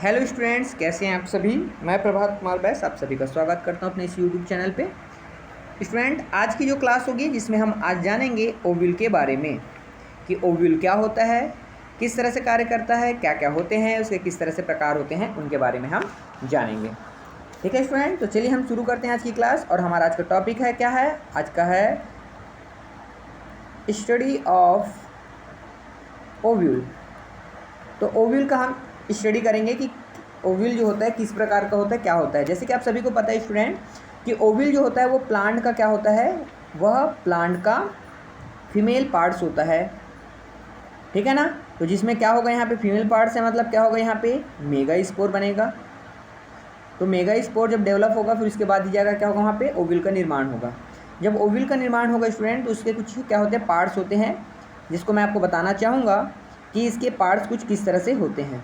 Hello students, कैसे हैं आप सभी। मैं प्रभात कुमार बैस आप सभी का स्वागत करता हूं अपने इस यूट्यूब चैनल पे। स्टूडेंट, आज की जो क्लास होगी जिसमें हम आज जानेंगे ओव्यूल के बारे में कि ओव्यूल क्या होता है, किस तरह से कार्य करता है, क्या क्या होते हैं, उसके किस तरह से प्रकार होते हैं, उनके बारे में हम जानेंगे। ठीक है स्टूडेंट, तो चलिए हम शुरू करते हैं आज की क्लास। और हमारा आज का टॉपिक है, क्या है आज का, है स्टडी ऑफ ओव्यूल। तो ओव्यूल का हम स्टडी करेंगे कि ओव्यूल जो होता है किस प्रकार का होता है, क्या होता है। जैसे कि आप सभी को पता है स्टूडेंट कि ओव्यूल जो होता है वो प्लांट का क्या होता है, वह प्लांट का फीमेल पार्ट्स होता है। ठीक है ना। तो जिसमें क्या होगा, यहाँ पे फीमेल पार्ट्स है, मतलब क्या होगा, यहाँ पे मेगा स्पोर बनेगा। तो मेगा स्पोर जब डेवलप होगा फिर उसके बाद ही जाएगा क्या होगा, वहाँ पे ओव्यूल का निर्माण होगा। जब ओव्यूल का निर्माण होगा स्टूडेंट तो उसके कुछ क्या होते हैं, पार्ट्स होते हैं, जिसको मैं आपको बताना चाहूँगा कि इसके पार्ट्स कुछ किस तरह से होते हैं।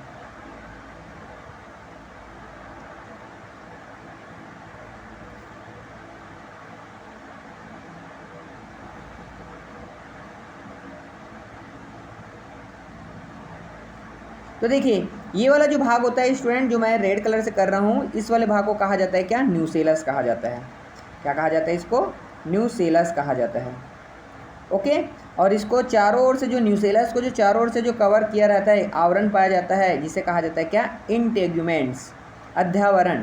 तो देखिए, ये वाला जो भाग होता है स्टूडेंट, जो मैं रेड कलर से कर रहा हूँ, इस वाले भाग को कहा जाता है क्या, न्यूसेलस कहा जाता है। क्या कहा जाता है इसको, न्यूसेलस कहा जाता है। ओके। और इसको चारों ओर से, जो न्यूसेलस को जो चारों ओर से जो कवर किया रहता है, आवरण पाया जाता है, जिसे कहा जाता है क्या, इंटेग्यूमेंट्स, अध्यावरण।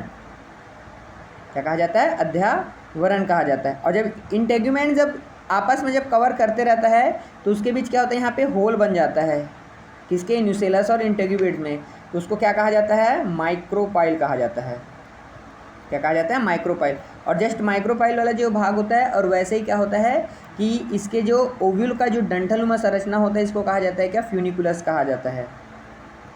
क्या कहा जाता है, अध्यावरण कहा जाता है। और जब इंटेग्यूमेंट जब आपस में जब कवर करते रहता है तो उसके बीच क्या होता है, यहाँ पे होल बन जाता है, किसके, न्यूसेलस और इंटेग्यूमेंट में। तो उसको क्या कहा जाता है, माइक्रोपाइल कहा जाता है। क्या कहा जाता है, माइक्रोपाइल। और जस्ट माइक्रोपाइल वाला जो भाग होता है, और वैसे ही क्या होता है कि इसके जो ओव्यूल का जो डंठलनुमा संरचना होता है, इसको कहा जाता है क्या, फ्यूनिकुलस कहा जाता है।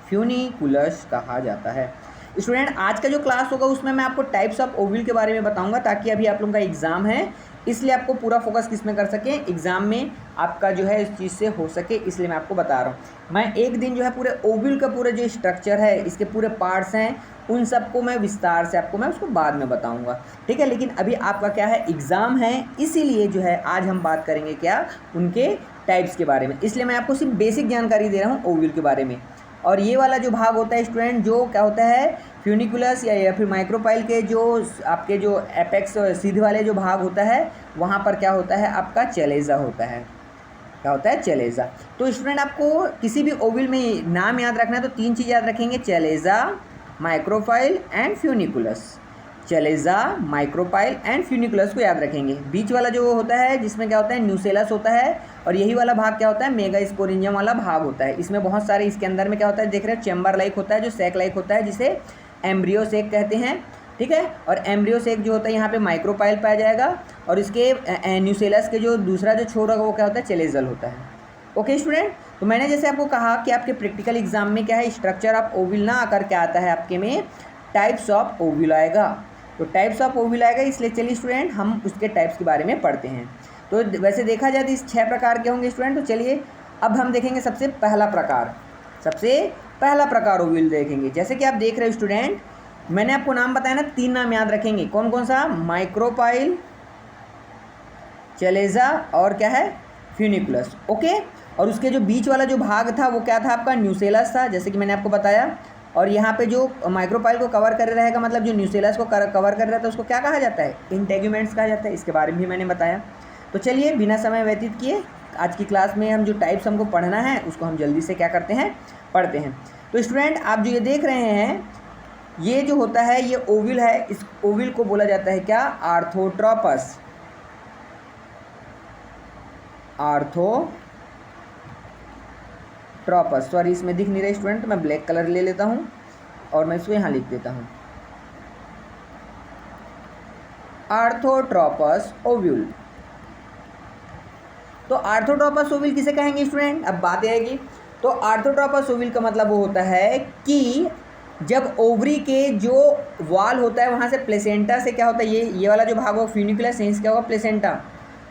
फ्यूनिकुलस कहा जाता है। स्टूडेंट, आज का जो क्लास होगा उसमें मैं आपको टाइप्स ऑफ ओव्यूल के बारे में बताऊंगा, ताकि अभी आप लोगों का एग्जाम है, इसलिए आपको पूरा फोकस किस में कर सकें, एग्जाम में आपका जो है इस चीज़ से हो सके, इसलिए मैं आपको बता रहा हूँ। मैं एक दिन जो है पूरे ओव्यूल का पूरा जो स्ट्रक्चर है, इसके पूरे पार्ट्स हैं, उन सबको मैं विस्तार से आपको मैं उसको बाद में बताऊंगा। ठीक है, लेकिन अभी आपका क्या है, एग्ज़ाम है, इसीलिए जो है आज हम बात करेंगे क्या, उनके टाइप्स के बारे में। इसलिए मैं आपको सिर्फ बेसिक जानकारी दे रहा हूँ ओव्यूल के बारे में। और ये वाला जो भाग होता है स्टूडेंट, जो क्या होता है, फ्यूनिकुलस या फिर माइक्रोपाइल के जो आपके जो एपेक्स सीधे वाले जो भाग होता है, वहाँ पर क्या होता है, आपका चेलेजा होता है। क्या होता है, चेलेजा। तो स्टूडेंट, आपको किसी भी ओव्यूल में नाम याद रखना है तो तीन चीज़ याद रखेंगे, चेलेजा, micropyle and funiculus. चेलेजा, micropyle and funiculus को याद रखेंगे। बीच वाला जो होता है, जिसमें क्या होता है, न्यूसेलस होता है। और यही वाला भाग क्या होता है, मेगा स्पोरेंजियम वाला भाग होता है। इसमें बहुत सारे, इसके अंदर में क्या होता है, देख रहे हो, चैम्बर लाइक होता है, जो सैक लाइक होता है, जिसे एम्ब्रियो सेक कहते हैं। ठीक है। और एम्ब्रियो सेक जो होता है, यहाँ पे माइक्रोपाइल पाया जाएगा। और इसके न्यूसेलस के जो दूसरा जो छोर होगा वो क्या होता है, चेलेजल होता है। ओके स्टूडेंट, तो मैंने जैसे आपको कहा कि आपके प्रैक्टिकल एग्जाम में क्या है, स्ट्रक्चर ऑफ ओव्यूल ना आकर के आता है, आपके में टाइप्स ऑफ ओव्यूल आएगा। तो टाइप्स ऑफ ओव्यूल आएगा, इसलिए चलिए स्टूडेंट हम उसके टाइप्स के बारे में पढ़ते हैं। तो वैसे देखा जाए तो इस 6 प्रकार के होंगे स्टूडेंट। तो चलिए अब हम देखेंगे सबसे पहला प्रकार ओव्यूल देखेंगे। जैसे कि आप देख रहे हो स्टूडेंट, मैंने आपको नाम बताया ना, 3 नाम याद रखेंगे। कौन कौन सा, माइक्रोपाइल, चेलेजा और क्या है, फ्यूनिकुलस। ओके। और उसके जो बीच वाला जो भाग था वो क्या था, आपका न्यूसेलस था, जैसे कि मैंने आपको बताया। और यहाँ पे जो माइक्रोपाइल को कवर कर रहेगा, मतलब जो न्यूसेलस को कवर कर रहा था, उसको क्या कहा जाता है, इंटेग्यूमेंट्स कहा जाता है। इसके बारे में भी मैंने बताया। तो चलिए बिना समय व्यतीत किए आज की क्लास में हम जो टाइप्स हमको पढ़ना है उसको हम जल्दी से क्या करते हैं, पढ़ते हैं। तो स्टूडेंट, आप जो ये देख रहे हैं, ये जो होता है ये ओव्यूल है। इस ओव्यूल को बोला जाता है क्या, आर्थोट्रोपस। आर्थोट्रोपस, सॉरी इसमें दिख नहीं रहा स्टूडेंट, मैं ब्लैक कलर ले लेता हूँ और मैं इसको यहाँ लिख देता हूँ, आर्थोट्रोपस ओव्यूल। तो आर्थोट्रोपस ओव्यूल किसे कहेंगे स्टूडेंट, अब बात आएगी। तो आर्थोट्रोपस ओव्यूल का मतलब वो होता है कि जब ओवरी के जो वॉल होता है वहाँ से प्लेसेंटा से क्या होता है, ये वाला जो भाग होगा फ्यूनिकुलस, यहीं से क्या होगा, प्लेसेंटा।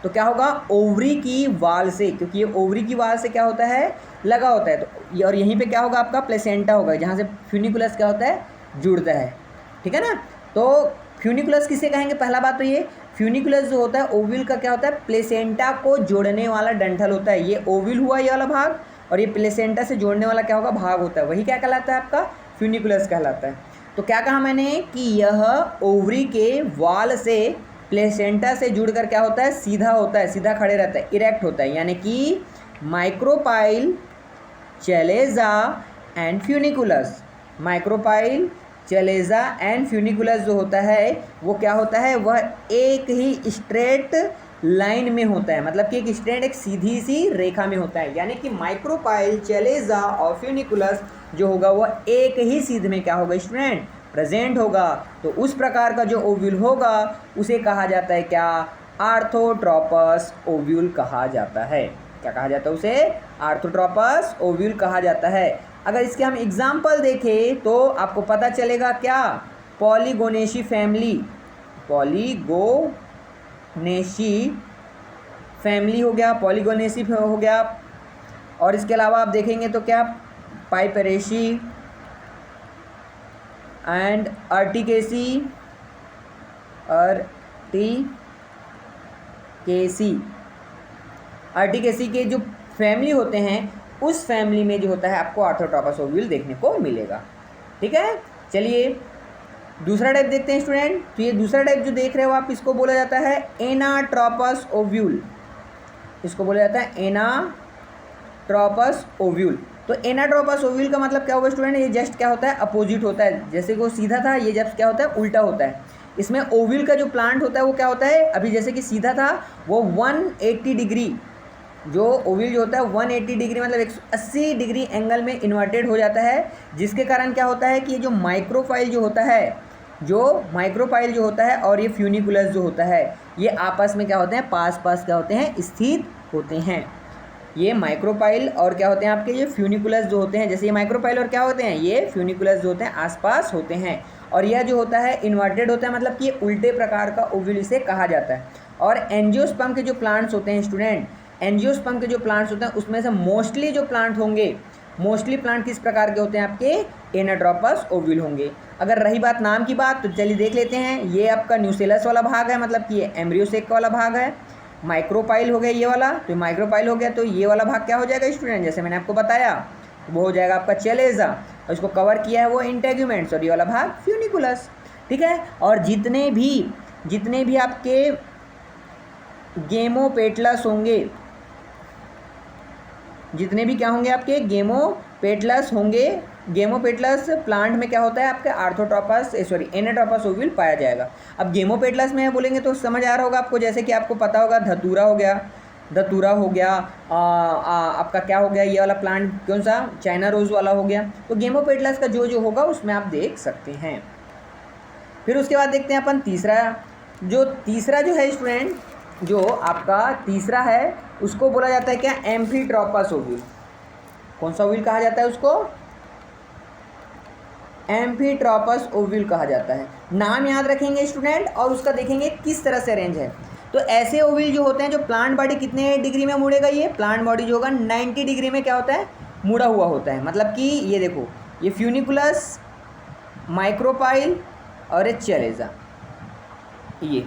तो क्या होगा, ओवरी की वाल से, क्योंकि ये ओवरी की वाल से क्या होता है, लगा होता है। तो और यहीं पे क्या होगा, आपका प्लेसेंटा होगा, जहाँ से फ्यूनिकुलस क्या होता है, जुड़ता है। ठीक है ना। तो फ्यूनिकुलस किसे कहेंगे, पहला बात तो ये, फ्यूनिकुलस जो होता है ओव्यूल का क्या होता है, प्लेसेंटा को जोड़ने वाला डंठल होता है। ये ओव्यूल हुआ ये वाला भाग, और ये प्लेसेंटा से जोड़ने वाला क्या होगा, भाग होता है, वही क्या कहलाता है, आपका फ्यूनिकुलस कहलाता है। तो क्या कहा मैंने कि यह ओवरी के वॉल से प्लेसेंटा से जुड़कर क्या होता है, सीधा होता है, सीधा खड़े रहता है, इरेक्ट होता है, यानी कि micropyle, chalaza and funiculus. Micropyle, chalaza and funiculus जो होता है वो क्या होता है, वह एक ही स्ट्रेट लाइन में होता है, मतलब कि एक स्ट्रेट, एक सीधी सी रेखा में होता है। यानी कि माइक्रोपाइल, चैलेजा और फ्यूनिकुलस जो होगा वह एक ही सीध में क्या होगा स्टूडेंट, प्रेजेंट होगा। तो उस प्रकार का जो ओव्यूल होगा उसे कहा जाता है क्या, आर्थोट्रोपस ओव्यूल कहा जाता है। क्या कहा जाता है उसे, आर्थोट्रोपस ओव्यूल कहा जाता है। अगर इसके हम एग्जाम्पल देखें तो आपको पता चलेगा क्या, पॉलीगोनेसी फैमिली, पॉलीगोनेसी फैमिली हो गया, पॉलीगोनेसी हो गया। और इसके अलावा आप देखेंगे तो क्या, पाइपरेसी एंड अर्टिकेसी, अर्टिकेसी के जो फैमिली होते हैं उस फैमिली में जो होता है आपको आर्थोट्रोपस ओव्यूल देखने को मिलेगा। ठीक है, चलिए दूसरा टाइप देखते हैं स्टूडेंट। तो ये दूसरा टाइप जो देख रहे हो आप, इसको बोला जाता है एनाट्रोपस ओव्यूल। इसको बोला जाता है एनाट्रोपस ओव्यूल। तो एनाट्रोपस ओव्यूल का मतलब क्या होगा स्टूडेंट, ये जस्ट क्या होता है, अपोजिट होता है। जैसे कि वो सीधा था, ये जब क्या होता है, उल्टा होता है। इसमें ओव्यूल का जो प्लांट होता है वो क्या होता है, अभी जैसे कि सीधा था वो 180 डिग्री, जो ओव्यूल जो होता है 180 डिग्री मतलब 180 डिग्री एंगल में इन्वर्टेड हो जाता है, जिसके कारण क्या होता है कि ये जो माइक्रोफाइल जो होता है और ये फ्यूनिकुलस जो होता है ये आपस में क्या होते हैं, पास पास क्या होते हैं, स्थित होते हैं। ये माइक्रोपाइल और क्या होते हैं आपके, ये फ्यूनिकुलस जो होते हैं, जैसे ये माइक्रोपाइल और क्या होते हैं, ये फ्यूनिकुलस जो होते हैं आसपास होते हैं। और यह जो होता है इन्वर्टेड होता है, मतलब कि ये उल्टे प्रकार का ओव्यूल इसे कहा जाता है। और एंजियोस्पर्म के जो प्लांट्स होते हैं स्टूडेंट, एंजियोस्पर्म के जो प्लांट्स होते हैं उसमें से मोस्टली जो प्लांट होंगे, मोस्टली प्लांट किस प्रकार के होते हैं आपके, एनाट्रोपस ओव्यूल होंगे। अगर रही बात नाम की बात तो चलिए देख लेते हैं। ये आपका न्यूसेलस वाला भाग है, मतलब कि ये एम्ब्रियोसेक वाला भाग है। माइक्रोपाइल हो गया ये वाला, तो माइक्रोपाइल हो गया, तो ये वाला भाग क्या हो जाएगा स्टूडेंट, जैसे मैंने आपको बताया वो हो जाएगा आपका चैलेजा, और इसको कवर किया है वो इंटेग्यूमेंट्स, और ये वाला भाग फ्यूनिकुलस। ठीक है, और जितने भी आपके गेमोपेटलस होंगे, जितने भी क्या होंगे आपके गेमोपेटलस होंगे, गेमोपेटलस प्लांट में क्या होता है आपके एनाट्रोपस ओव्यूल पाया जाएगा। अब गेमोपेटलस में बोलेंगे तो समझ आ रहा होगा आपको, जैसे कि आपको पता होगा धतूरा हो गया, आपका क्या हो गया, ये वाला प्लांट कौन सा, चाइना रोज वाला हो गया। तो गेमोपेटलस का जो होगा उसमें आप देख सकते हैं। फिर उसके बाद देखते हैं अपन तीसरा जो है स्टूडेंट, जो आपका तीसरा है उसको बोला जाता है क्या, एम्फीट्रोपस ओव्यूल। कौन सा ओव्यूल कहा जाता है उसको, एम्फीट्रोपस ओव्यूल कहा जाता है। नाम याद रखेंगे स्टूडेंट और उसका देखेंगे किस तरह से अरेंज है। तो ऐसे ओव्यूल जो होते हैं, जो प्लांट बॉडी कितने डिग्री में मुड़ेगा, ये प्लांट बॉडी जो होगा 90 डिग्री में क्या होता है, मुड़ा हुआ होता है। मतलब कि ये देखो, ये फ्यूनिकुलस, माइक्रोपाइल और ये चैलेजा, ये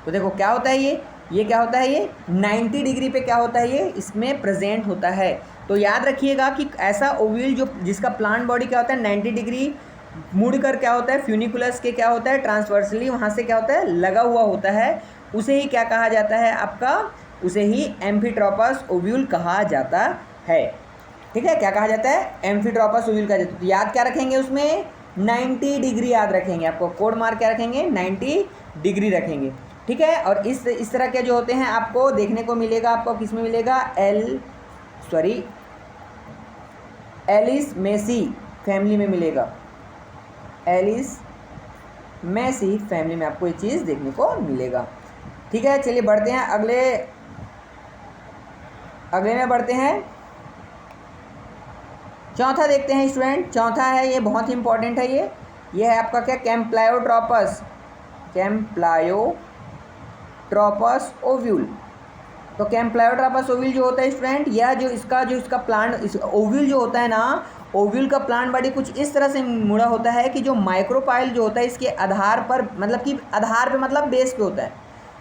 तो देखो क्या होता है, ये क्या होता है, ये 90 डिग्री पे क्या होता है, ये इसमें प्रेजेंट होता है। तो याद रखिएगा कि ऐसा ओव्यूल जो जिसका प्लांट बॉडी क्या होता है 90 डिग्री मुड़कर क्या होता है, फ्यूनिकुलस के क्या होता है ट्रांसवर्सली वहाँ से क्या होता है लगा हुआ होता है, उसे ही क्या कहा जाता है आपका, उसे ही एम्फीट्रोपस ओव्यूल कहा जाता है। ठीक है, क्या कहा जाता है, एम्फीट्रोपस ओव्यूल कहा जाता है। तो याद क्या रखेंगे उसमें, 90 डिग्री याद रखेंगे, आपको कोड मार्क क्या रखेंगे, 90 डिग्री रखेंगे। ठीक है, और इस तरह के जो होते हैं आपको देखने को मिलेगा, आपको किस में मिलेगा, एलिस मेसी फैमिली में मिलेगा। एलिस मेसी फैमिली में आपको ये चीज़ देखने को मिलेगा। ठीक है, चलिए बढ़ते हैं अगले में बढ़ते हैं। चौथा देखते हैं स्टूडेंट, चौथा है ये बहुत ही इंपॉर्टेंट है, ये है आपका क्या, कैम्प्लायोट्रोपस ओव्यूल। तो कैम्प्लायोट्रोपस ओव्यूल जो होता है स्टूडेंट, यह जो इसका प्लांट ओव्यूल जो होता है ना, ओव्यूल का प्लांट बॉडी कुछ इस तरह से मुड़ा होता है कि जो माइक्रोपाइल जो होता है इसके आधार पर, मतलब कि आधार पे मतलब बेस पे होता है।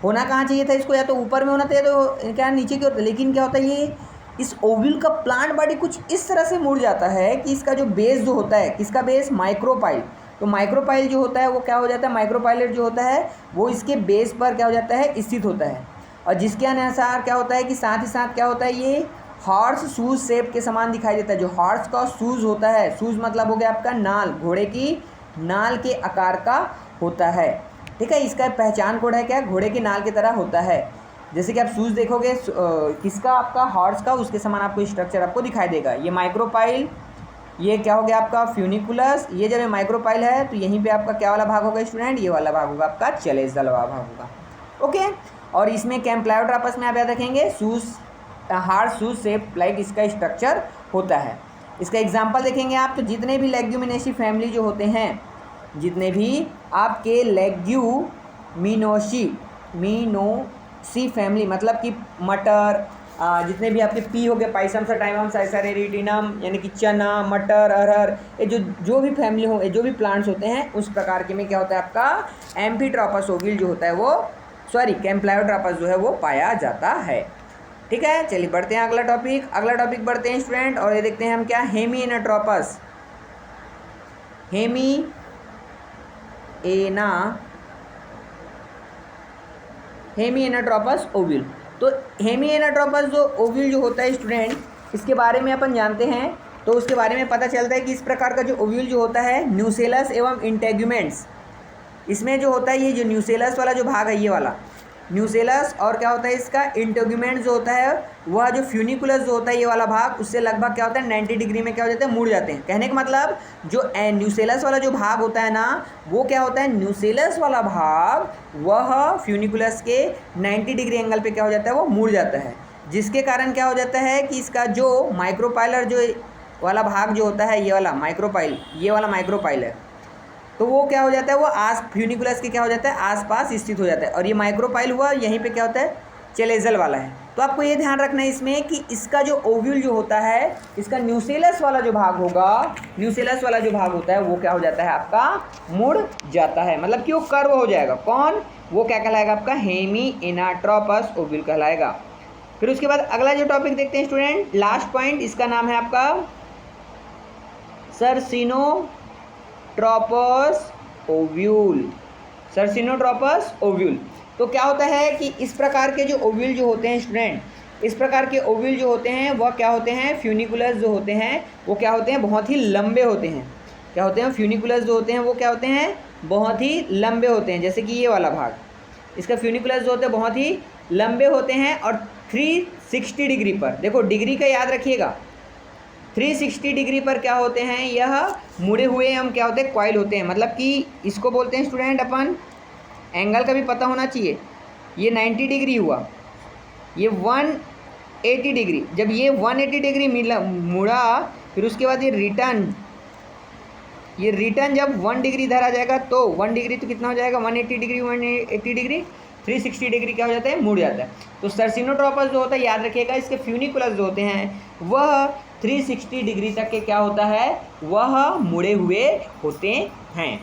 होना कहाँ चाहिए था इसको, या तो ऊपर में होना चाहिए, तो क्या नीचे की होता है, लेकिन क्या होता है ये इस ओव्यूल का प्लांट बॉडी कुछ इस तरह से मुड़ जाता है कि इसका जो बेस जो होता है, किसका बेस, माइक्रोपाइल, तो माइक्रोपाइल जो होता है वो क्या हो जाता है, माइक्रोपाइलेट जो होता है वो इसके बेस पर क्या हो जाता है, स्थित होता है। और जिसके अनुसार क्या होता है कि साथ ही साथ क्या होता है, ये हॉर्स शूज शेप के समान दिखाई देता है। जो हॉर्स का शूज होता है, शूज मतलब हो गया आपका नाल, घोड़े की नाल के आकार का होता है। ठीक है, इसका पहचान कोड है क्या, घोड़े की नाल की तरह होता है। जैसे कि आप शूज देखोगे किसका, आपका हॉर्स का, उसके समान आपको स्ट्रक्चर आपको दिखाई देगा। ये माइक्रोपाइल, ये क्या हो गया आपका फ्यूनिकुलस। ये जब ये माइक्रोपाइल है तो यहीं पे आपका क्या वाला भाग होगा स्टूडेंट, ये वाला भाग होगा आपका चलेजल वाला भाग होगा। ओके, और इसमें कैम्प्लायोट्रापस में आप याद रखेंगे shoes, hard shoes shape like इसका स्ट्रक्चर होता है। इसका एग्जाम्पल देखेंगे आप तो जितने भी लेग्यूमिनेसी फैमिली जो होते हैं, जितने भी आपके लेग्यूमिनोसी फैमिली मतलब कि मटर, जितने भी आपके पी हो गए, पाइसम सटाइवम साइसरेटिनम यानी कि चना, मटर, अरहर, ये जो भी फैमिली हो, जो भी प्लांट्स होते हैं उस प्रकार के में क्या होता है आपका एम्फीट्रोपस ओविल जो होता है वो, सॉरी कैम्प्लायोट्रापस जो है वो पाया जाता है। ठीक है, चलिए बढ़ते हैं अगला टॉपिक बढ़ते हैं स्टूडेंट, और ये देखते हैं हम क्या, हेमिएनाट्रोपस, हेमिएनाट्रोपस ओव्यूल। तो हेमिएनाट्रोपस जो ओव्यूल जो होता है स्टूडेंट, इसके बारे में अपन जानते हैं। तो उसके बारे में पता चलता है कि इस प्रकार का जो ओव्यूल जो होता है न्यूसेलस एवं इंटेग्यूमेंट्स, इसमें जो होता है ये जो न्यूसेलस वाला जो भाग है, ये वाला न्यूसेलस, और क्या होता है इसका इंटेग्यूमेंट जो होता है वह जो फ्यूनिकुलस जो होता है ये वाला भाग, उससे लगभग क्या होता है 90 डिग्री में क्या हो जाता है, मुड़ जाते हैं। कहने का मतलब जो न्यूसेलस वाला जो भाग होता है ना, वो क्या होता है, न्यूसेलस वाला भाग वह फ्यूनिकुलस के 90 डिग्री एंगल पे क्या हो जाता है, वो मुड़ जाता है। जिसके कारण क्या हो जाता है कि इसका जो माइक्रोपाइलर जो वाला भाग जो होता है, ये वाला माइक्रोपाइल, ये वाला माइक्रोपाइल है, तो वो क्या हो जाता है, वो फ्यूनिकुलस के क्या हो जाता है, आसपास स्थित हो जाता है। और ये माइक्रोपाइल हुआ, यहीं पे क्या होता है, चलेजल वाला है। तो आपको ये ध्यान रखना है इसमें कि इसका जो ओव्यूल जो होता है, इसका न्यूसेलस वाला जो भाग होगा, न्यूसेलस वाला जो भाग होता है वो क्या हो जाता है आपका, मुड़ जाता है, मतलब कि वो कर्व हो जाएगा। कौन, वो क्या कहलाएगा आपका, हेमिएनाट्रोपस ओव्यूल कहलाएगा। फिर उसके बाद अगला जो टॉपिक देखते हैं स्टूडेंट, लास्ट पॉइंट, इसका नाम है आपका सर्सिनोट्रोपस ओव्यूल, सर्सिनोट्रोपस ओव्यूल। तो क्या होता है कि इस प्रकार के जो ओव्यूल जो होते हैं स्टूडेंट, इस प्रकार के ओव्यूल जो होते हैं वह क्या होते हैं, फ्यूनिकुलस जो होते हैं वो क्या होते हैं, बहुत ही लंबे होते हैं। क्या होते हैं, फ्यूनिकुलस जो होते हैं वो क्या होते हैं, बहुत ही लंबे होते हैं। जैसे कि ये वाला भाग, इसका फ्यूनिकुलस जो होते हैं बहुत ही लंबे होते हैं। और 360 डिग्री पर, देखो डिग्री का याद रखिएगा, 360 डिग्री पर क्या होते हैं, यह मुड़े हुए हम क्या होते हैं, कॉइल होते हैं। मतलब कि इसको बोलते हैं स्टूडेंट अपन, एंगल का भी पता होना चाहिए। ये 90 डिग्री हुआ, ये 180 डिग्री, जब ये 180 डिग्री मुड़ा, फिर उसके बाद ये रिटर्न जब 1 डिग्री इधर आ जाएगा तो 1 डिग्री तो कितना हो जाएगा, 180 डिग्री 180 डिग्री 360 डिग्री क्या हो जाता है, मुड़ जाता है। तो सर्सिनोट्रोपस जो होता है याद रखिएगा, इसके फ्यूनिकुलस जो होते हैं वह 360 डिग्री तक के क्या होता है, वह मुड़े हुए होते हैं।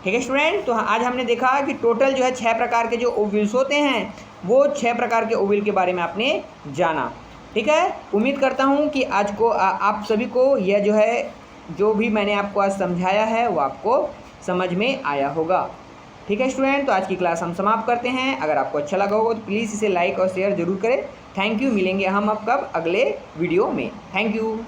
ठीक है स्टूडेंट, तो आज हमने देखा कि टोटल जो है 6 प्रकार के जो ओव्यूल्स होते हैं, वो 6 प्रकार के ओव्यूल के बारे में आपने जाना। ठीक है, उम्मीद करता हूँ कि आज को आप सभी को यह जो है, जो भी मैंने आपको आज समझाया है वो आपको समझ में आया होगा। ठीक है स्टूडेंट, तो आज की क्लास हम समाप्त करते हैं। अगर आपको अच्छा लगा होगा तो प्लीज़ इसे लाइक और शेयर ज़रूर करें। थैंक यू, मिलेंगे हम अब कब, अगले वीडियो में। Thank you.